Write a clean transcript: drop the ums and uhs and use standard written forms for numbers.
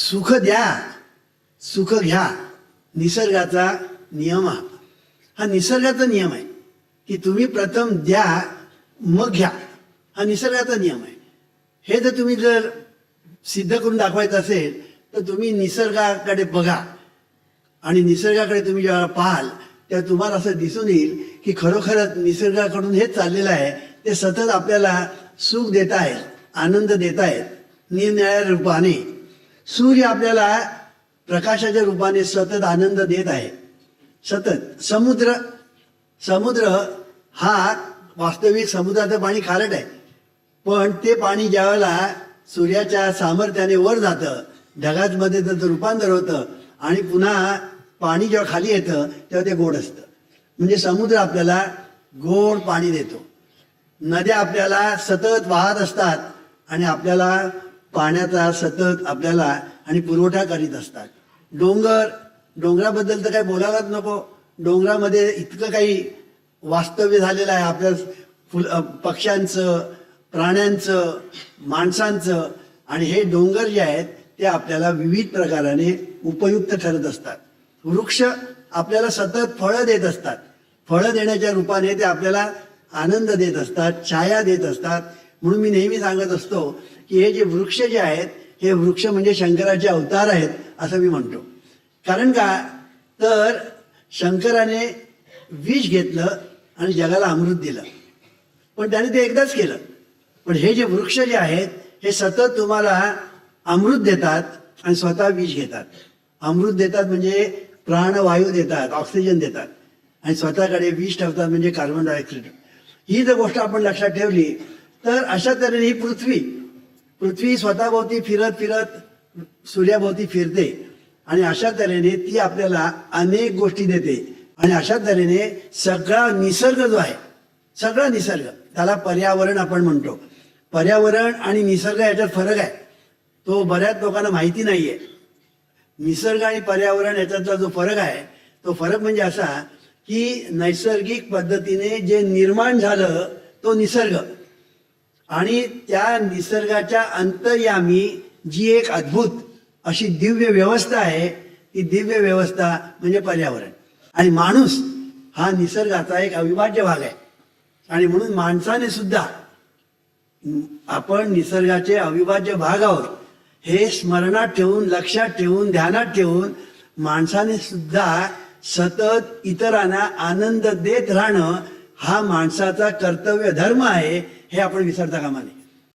सुख द्या सुख घ्या, निसर्गाचा नियम हा निसर्गाचा नियम आहे की तुम्ही प्रथम द्या मग घ्या, हा निसर्गाचा नियम आहे. हे जर तुम्ही जर सिद्ध करून दाखवायचं असेल तर तुम्ही निसर्गाकडे बघा आणि निसर्गाकडे तुम्ही जेव्हा पाहाल तेव्हा तुम्हाला असं दिसून येईल की खरोखरच निसर्गाकडून हेच चाललेलं आहे. ते सतत आपल्याला सुख देत आहेत, आनंद देत आहेत निरनिराळ्या रूपाने. सूर्य आपल्याला प्रकाशाच्या रूपाने सतत आनंद देत आहे सतत. समुद्र हा वास्तविक समुद्राचं पाणी खारट आहे, पण ते पाणी ज्यावेळेला सूर्याच्या सामर्थ्याने वर जातं ढगांमध्ये त्याचं रूपांतर होतं आणि पुन्हा पाणी जेव्हा खाली येतं तेव्हा ते गोड असतं. म्हणजे समुद्र आपल्याला गोड पाणी देतो. नद्या आपल्याला सतत वाहत असतात आणि आपल्याला पाण्याचा सतत आपल्याला आणि पुरवठा करीत असतात. डोंगराबद्दल तर काही बोलायलाच नको. डोंगरामध्ये इतकं काही वास्तव्य झालेलं आहे आपल्या पक्ष्यांचं, प्राण्यांचं, माणसांचं. आणि हे डोंगर जे आहेत ते आपल्याला विविध प्रकाराने उपयुक्त ठरत असतात. वृक्ष आपल्याला सतत फळं देत असतात. फळं देण्याच्या रूपाने ते आपल्याला आनंद देत असतात, छाया देत असतात. म्हणून मी नेहमी सांगत असतो की हे जे वृक्ष जे आहेत हे वृक्ष म्हणजे शंकराचे अवतार आहेत असं मी म्हणतो. कारण का तर शंकराने विष घेतलं आणि जगाला अमृत दिलं, पण त्याने ते एकदाच केलं. पण हे जे वृक्ष जे आहेत हे सतत तुम्हाला अमृत देतात आणि स्वतः विष घेतात. अमृत देतात म्हणजे प्राणवायू देतात, ऑक्सिजन देतात आणि स्वतःकडे विष ठेवतात म्हणजे कार्बन डायऑक्साईड. ही जर गोष्ट आपण लक्षात ठेवली तर अशा तऱ्हेने ही पृथ्वी स्वतःभोवती फिरत फिरत सूर्याभोवती फिरते आणि अशा तऱ्हेने ती आपल्याला अनेक गोष्टी देते. आणि अशा तऱ्हेने सगळा निसर्ग जो आहे, सगळा निसर्ग, त्याला पर्यावरण आपण म्हणतो. पर्यावरण आणि निसर्ग याच्यात फरक आहे, तो बऱ्याच लोकांना माहिती नाहीये. निसर्ग आणि पर्यावरण याच्यातला जो फरक आहे तो फरक म्हणजे असा की नैसर्गिक पद्धतीने जे निर्माण झालं तो निसर्ग, आणि त्या निसर्गाच्या अंतर्यामी जी एक अद्भुत अशी दिव्य व्यवस्था आहे ती दिव्य व्यवस्था म्हणजे पर्यावरण. आणि माणूस हा निसर्गाचा एक अविभाज्य भाग आहे. आणि म्हणून माणसाने सुद्धा आपण निसर्गाचे अविभाज्य भाग आहोत हे स्मरणात ठेवून, लक्षात ठेवून, ध्यानात ठेवून माणसाने सुद्धा सतत इतरांना आनंद देत राहणं हा माणसाचा कर्तव्य धर्म आहे, हे आपण विसरता कामा नये.